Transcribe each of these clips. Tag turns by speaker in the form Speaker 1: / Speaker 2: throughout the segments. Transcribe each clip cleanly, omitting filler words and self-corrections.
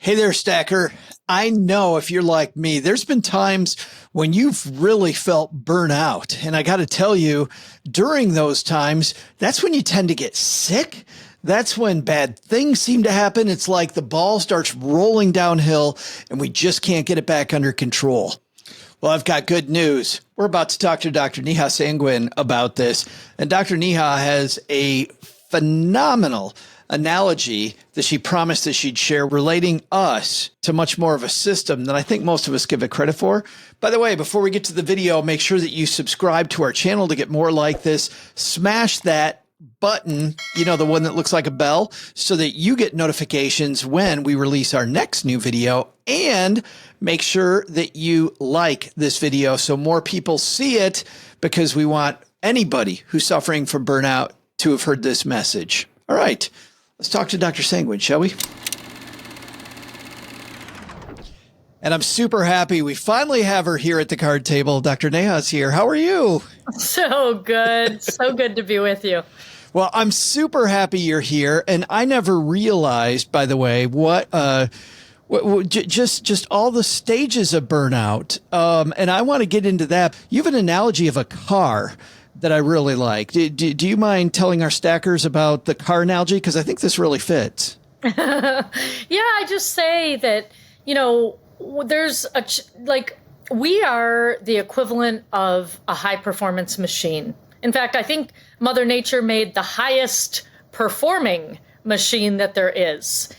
Speaker 1: Hey there, Stacker. I know if you're like me, there's been times when you've really felt burnout. And I got to tell you, during those times, that's when you tend to get sick. That's when bad things seem to happen. It's like the ball starts rolling downhill and we just can't get it back under control. Well, I've got good news. We're about to talk to Dr. Neha Sangwan about this. And Dr. Neha has a phenomenal analogy that she promised that she'd share relating us to much more of a system than I think most of us give it credit for. By the way, before we get to the video, make sure that you subscribe to our channel to get more like this. Smash that button, you know, the one that looks like a bell, so that you get notifications when we release our next new video. And make sure that you like this video so more people see it, because we want anybody who's suffering from burnout to have heard this message. All right. Let's talk to Dr. Sangwan, shall we? And I'm super happy we finally have her here at the card table. Dr. Neha's here. How are you?
Speaker 2: So good. So good to be with you.
Speaker 1: Well, I'm super happy you're here. And I never realized, by the way, just all the stages of burnout. And I want to get into that. You have an analogy of a car that I really like. Do you mind telling our stackers about the car analogy? Because I think this really fits.
Speaker 2: Yeah, I just say that, you know, there's we are the equivalent of a high performance machine. In fact, I think Mother Nature made the highest performing machine that there is.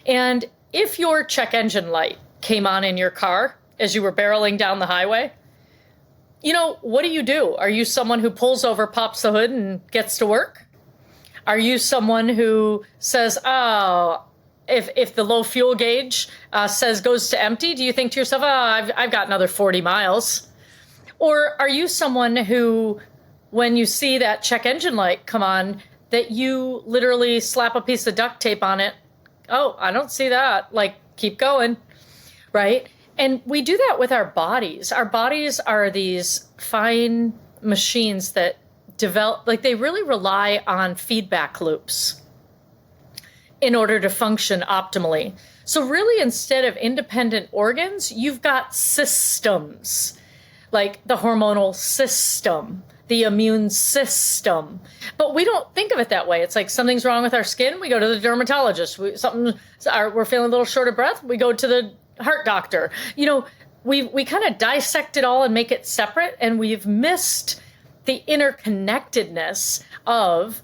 Speaker 2: And if your check engine light came on in your car as you were barreling down the highway, you know, what do? Are you someone who pulls over, pops the hood, and gets to work? Are you someone who says, oh, if the low fuel gauge goes to empty, do you think to yourself, oh, I've got another 40 miles? Or are you someone who, when you see that check engine light come on, that you literally slap a piece of duct tape on it? Oh, I don't see that. Like, keep going, right? And we do that with our bodies. Our bodies are these fine machines that develop, like they really rely on feedback loops in order to function optimally. So really, instead of independent organs, you've got systems, like the hormonal system, the immune system. But we don't think of it that way. It's like something's wrong with our skin, we go to the dermatologist. We're feeling a little short of breath, we go to the heart doctor. You know, we kind of dissect it all and make it separate, and we've missed the interconnectedness of,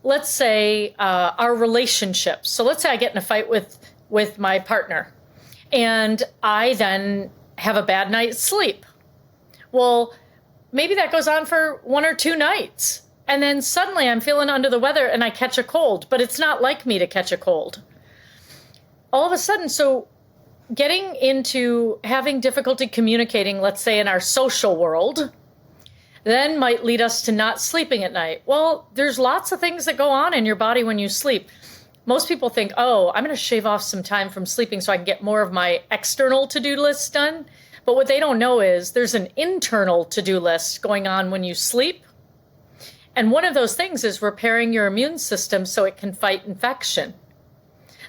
Speaker 2: let's say, our relationships. So let's say I get in a fight with my partner, and I then have a bad night's sleep. Well, maybe that goes on for 1 or 2 nights, and then suddenly I'm feeling under the weather and I catch a cold, but it's not like me to catch a cold. All of a sudden, so getting into having difficulty communicating, let's say in our social world, then might lead us to not sleeping at night. Well, there's lots of things that go on in your body when you sleep. Most people think, oh, I'm going to shave off some time from sleeping so I can get more of my external to-do list done. But what they don't know is there's an internal to-do list going on when you sleep. And one of those things is repairing your immune system so it can fight infection.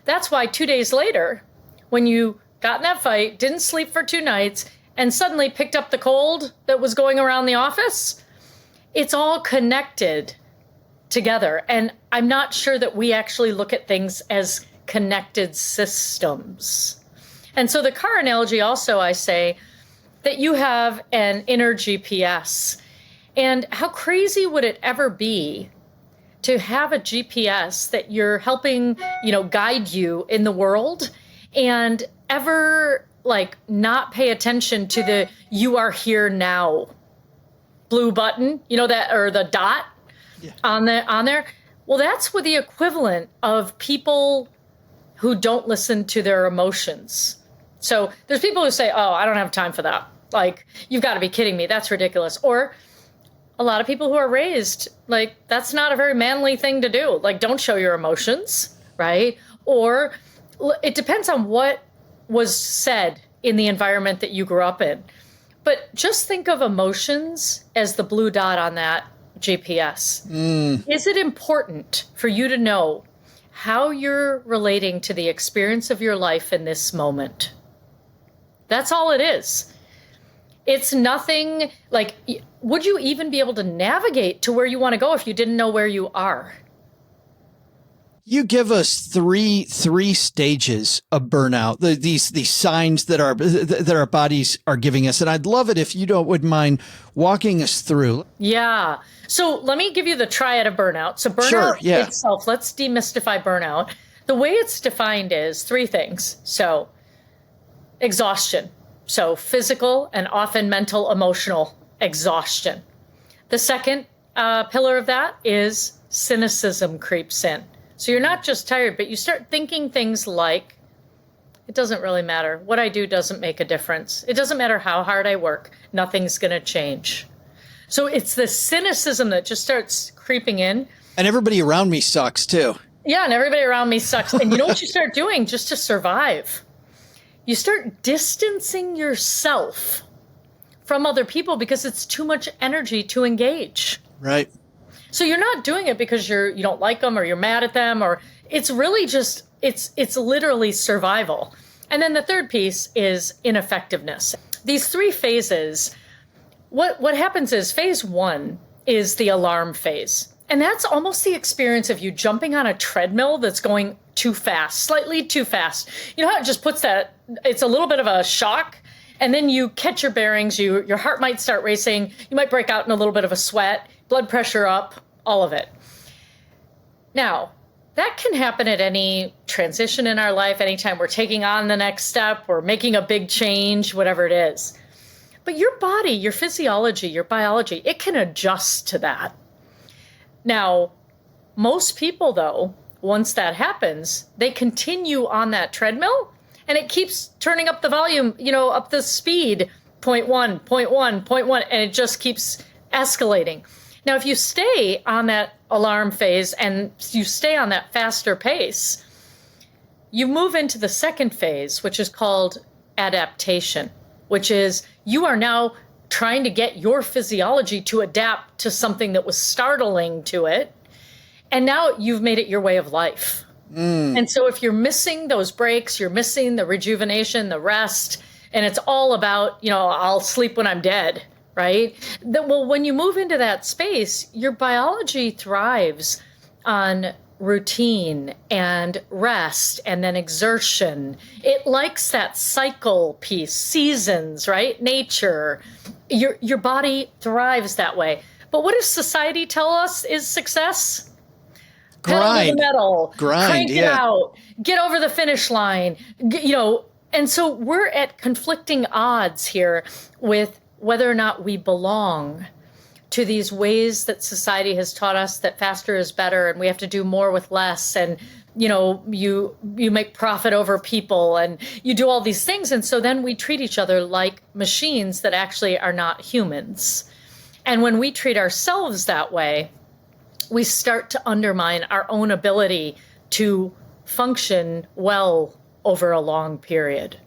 Speaker 2: That's why 2 days later, when you got in that fight, didn't sleep for 2 nights, and suddenly picked up the cold that was going around the office, it's all connected together. And I'm not sure that we actually look at things as connected systems. And so the car analogy also, I say that you have an inner GPS. And how crazy would it ever be to have a GPS that you're helping, guide you in the world, and ever not pay attention to the "you are here now" blue button, or the dot on there? Well, that's with the equivalent of people who don't listen to their emotions. So there's people who say, oh, I don't have time for that. Like, you've got to be kidding me. That's ridiculous. Or a lot of people who are raised, that's not a very manly thing to do. Don't show your emotions, right? Or it depends on what was said in the environment that you grew up in. But just think of emotions as the blue dot on that GPS. Is it important for you to know how you're relating to the experience of your life in this moment. That's all it is. It's nothing like, would you even be able to navigate to where you want to go if you didn't know where you are?
Speaker 1: You give us three stages of burnout, these signs that our bodies are giving us. And I'd love it if you wouldn't mind walking us through.
Speaker 2: Yeah. So let me give you the triad of burnout. So burnout
Speaker 1: Sure, yeah.
Speaker 2: itself, let's demystify burnout. The way it's defined is three things. So exhaustion. So physical and often mental, emotional exhaustion. The second pillar of that is cynicism creeps in. So you're not just tired, but you start thinking things like, it doesn't really matter. What I do doesn't make a difference. It doesn't matter how hard I work. Nothing's going to change. So it's the cynicism that just starts creeping in.
Speaker 1: And everybody around me sucks too.
Speaker 2: Yeah, and everybody around me sucks. And you know what you start doing just to survive? You start distancing yourself from other people because it's too much energy to engage.
Speaker 1: Right.
Speaker 2: So you're not doing it because you don't like them or you're mad at them, or it's really just, it's literally survival. And then the third piece is ineffectiveness. These three phases, what happens is phase one is the alarm phase. And that's almost the experience of you jumping on a treadmill that's going too fast, slightly too fast. You know how it just puts that, it's a little bit of a shock, and then you catch your bearings, your heart might start racing, you might break out in a little bit of a sweat, blood pressure up, all of it. Now, that can happen at any transition in our life, anytime we're taking on the next step, or making a big change, whatever it is. But your body, your physiology, your biology, it can adjust to that. Now, most people, though, once that happens, they continue on that treadmill, and it keeps turning up the volume, up the speed, 0.1, 0.1, 0.1, and it just keeps escalating. Now, if you stay on that alarm phase and you stay on that faster pace, you move into the second phase, which is called adaptation, which is you are now trying to get your physiology to adapt to something that was startling to it. And now you've made it your way of life. And so if you're missing those breaks, you're missing the rejuvenation, the rest, and it's all about, I'll sleep when I'm dead, right? Well, when you move into that space, your biology thrives on routine and rest and then exertion. It likes that cycle piece, seasons, right? Nature. Your body thrives that way. But what does society tell us is success? Pedal to the metal, crank it out, get over the finish line, and so we're at conflicting odds here with whether or not we belong to these ways that society has taught us that faster is better and we have to do more with less, and you make profit over people and you do all these things, and so then we treat each other like machines that actually are not humans. And when we treat ourselves that way, we start to undermine our own ability to function well over a long period.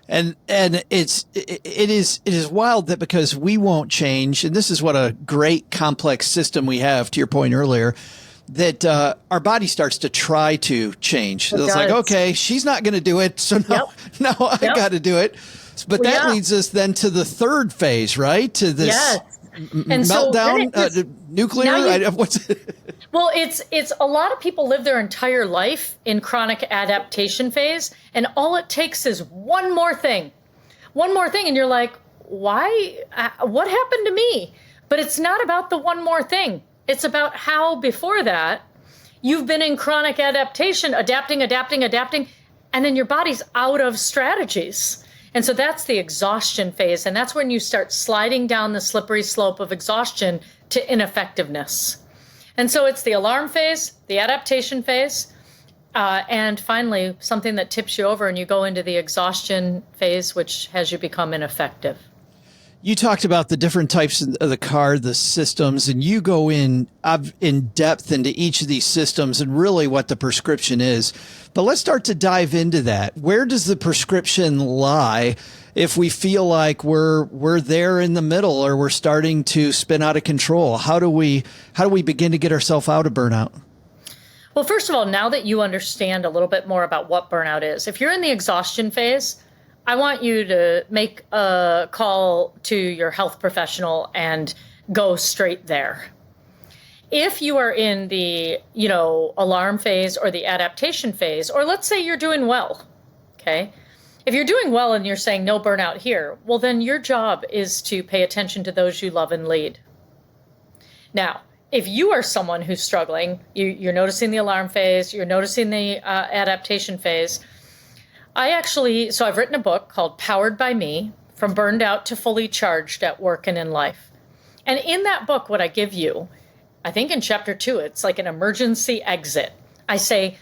Speaker 1: And it is wild that because we won't change, and this is what a great complex system we have, to your point earlier, that our body starts to try to change. It's like, okay, she's not going to do it, so now I got to do it. But that leads us then to the third phase, right? To this meltdown, nuclear.
Speaker 2: Well, it's a lot of people live their entire life in chronic adaptation phase, and all it takes is one more thing, and you're like, why? What happened to me? But it's not about the one more thing. It's about how before that you've been in chronic adaptation, adapting, and then your body's out of strategies. And so that's the exhaustion phase. And that's when you start sliding down the slippery slope of exhaustion to ineffectiveness. And so it's the alarm phase, the adaptation phase, and finally, something that tips you over and you go into the exhaustion phase, which has you become ineffective.
Speaker 1: You talked about the different types of the card, the systems, and you go in depth into each of these systems and really what the prescription is. But let's start to dive into that. Where does the prescription lie if we feel like we're there in the middle or we're starting to spin out of control? How do we begin to get ourselves out of burnout?
Speaker 2: Well, first of all, now that you understand a little bit more about what burnout is, if you're in the exhaustion phase, I want you to make a call to your health professional and go straight there. If you are in the, alarm phase or the adaptation phase, or let's say you're doing well, okay? If you're doing well and you're saying no burnout here, well, then your job is to pay attention to those you love and lead. Now, if you are someone who's struggling, you're noticing the alarm phase, you're noticing the adaptation phase. So I've written a book called Powered by Me, From Burned Out to Fully Charged at Work and in Life. And in that book, what I give you, I think in chapter 2, it's like an emergency exit. I say,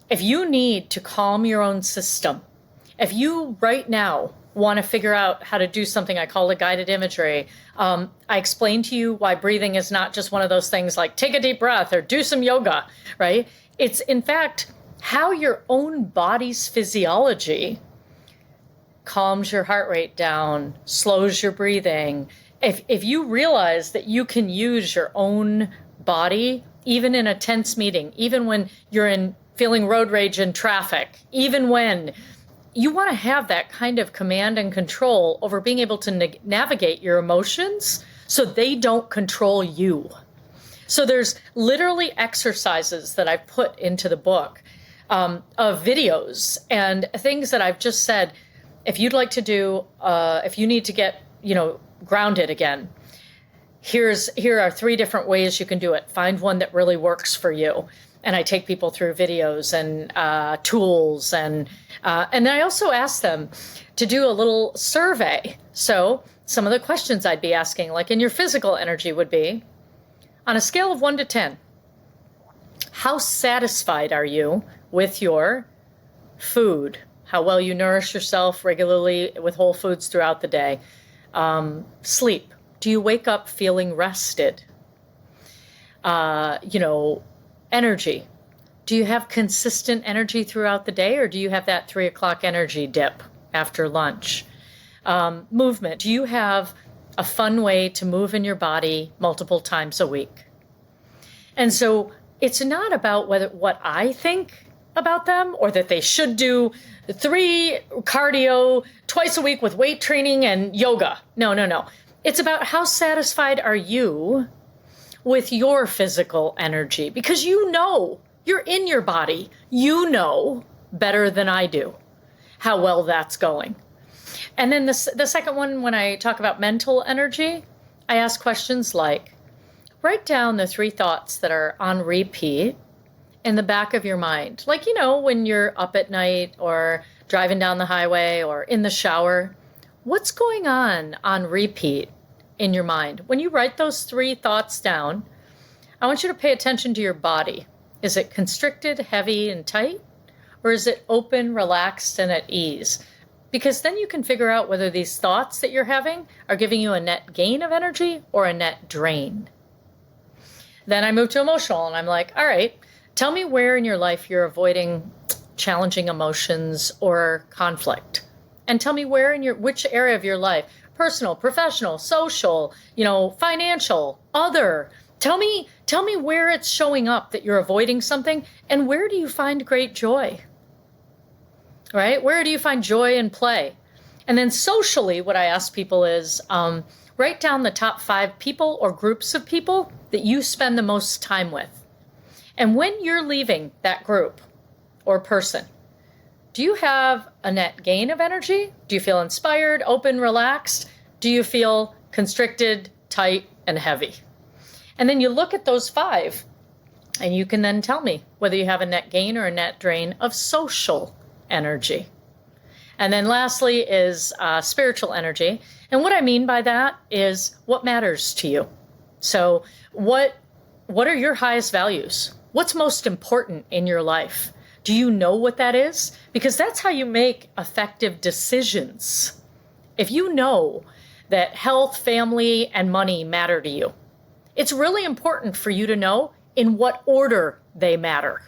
Speaker 2: if you need to calm your own system, if you right now want to figure out how to do something I call a guided imagery, I explain to you why breathing is not just one of those things like take a deep breath or do some yoga, right? It's in fact how your own body's physiology calms your heart rate down, slows your breathing. If you realize that you can use your own body, even in a tense meeting, even when you're feeling road rage in traffic, even when you want to have that kind of command and control over being able to navigate your emotions so they don't control you. So there's literally exercises that I've put into the book of videos and things that I've just said, if you'd like to do, if you need to get, grounded again, here are 3 different ways you can do it. Find one that really works for you. And I take people through videos and tools. And then I also ask them to do a little survey. So some of the questions I'd be asking, like in your physical energy, would be, on a scale of 1 to 10, how satisfied are you with your food? How well you nourish yourself regularly with whole foods throughout the day? Sleep. Do you wake up feeling rested? Energy. Do you have consistent energy throughout the day, or do you have that 3 o'clock energy dip after lunch? Movement. Do you have a fun way to move in your body multiple times a week? And so it's not about what I think about them or that they should do 3 cardio twice a week with weight training and yoga. No. It's about how satisfied are you with your physical energy, because you're in your body. You know better than I do how well that's going. And then the second one, when I talk about mental energy, I ask questions like, write down the 3 thoughts that are on repeat in the back of your mind. Like, when you're up at night or driving down the highway or in the shower, what's going on repeat in your mind? When you write those 3 thoughts down, I want you to pay attention to your body. Is it constricted, heavy, and tight? Or is it open, relaxed, and at ease? Because then you can figure out whether these thoughts that you're having are giving you a net gain of energy or a net drain. Then I move to emotional, and I'm like, all right, tell me where in your life you're avoiding challenging emotions or conflict. And tell me which area of your life, personal, professional, social, financial, other. Tell me where it's showing up that you're avoiding something, and where do you find great joy? Right? Where do you find joy and play? And then socially, what I ask people is write down the top 5 people or groups of people that you spend the most time with. And when you're leaving that group or person, do you have a net gain of energy? Do you feel inspired, open, relaxed? Do you feel constricted, tight, and heavy? And then you look at those 5, and you can then tell me whether you have a net gain or a net drain of social energy. And then lastly is spiritual energy. And what I mean by that is what matters to you. So what are your highest values? What's most important in your life? Do you know what that is? Because that's how you make effective decisions. If you know that health, family, and money matter to you, it's really important for you to know in what order they matter.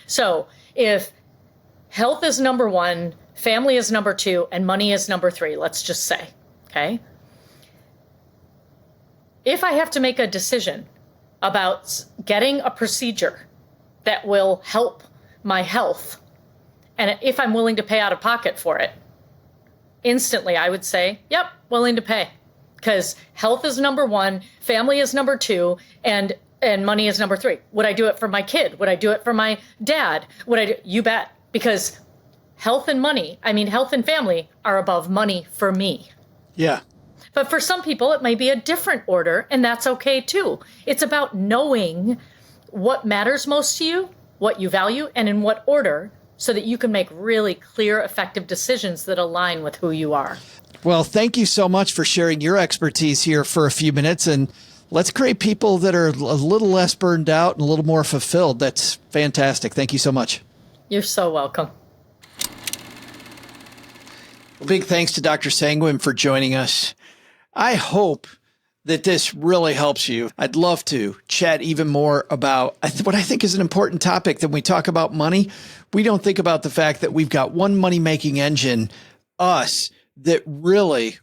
Speaker 2: So if health is number 1, family is number 2, and money is number 3, let's just say, okay? If I have to make a decision about getting a procedure that will help my health, and if I'm willing to pay out of pocket for it, instantly I would say, yep, willing to pay. Because health is number one, family is number two, and money is number three. Would I do it for my kid? Would I do it for my dad? You bet. Because health and family are above money for me.
Speaker 1: Yeah.
Speaker 2: But for some people, it may be a different order, and that's okay too. It's about knowing what matters most to you, what you value, and in what order, so that you can make really clear, effective decisions that align with who you are.
Speaker 1: Well, thank you so much for sharing your expertise here for a few minutes, and let's create people that are a little less burned out and a little more fulfilled. That's fantastic. Thank you so much.
Speaker 2: You're so welcome.
Speaker 1: Well, big thanks to Dr. Sangwan for joining us. I hope that this really helps you. I'd love to chat even more about what I think is an important topic. That when we talk about money, we don't think about the fact that we've got one money-making engine, us, that really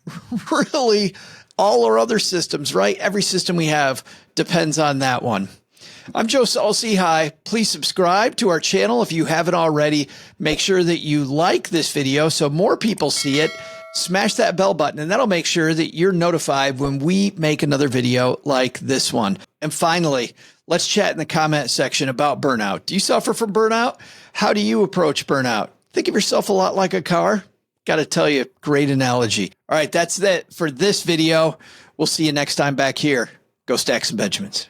Speaker 1: all our other systems, right? Every system we have depends on that one. I'm Joe Saul-Sehy. Please subscribe to our channel if you haven't already. Make sure that you like this video so more people see it. Smash that bell button, and that'll make sure that you're notified when we make another video like this one. And finally, let's chat in the comment section about burnout. Do you suffer from burnout? How do you approach burnout? Think of yourself a lot like a car? Got to tell you, great analogy. All right, that's it for this video. We'll see you next time back here. Go stack some Benjamins.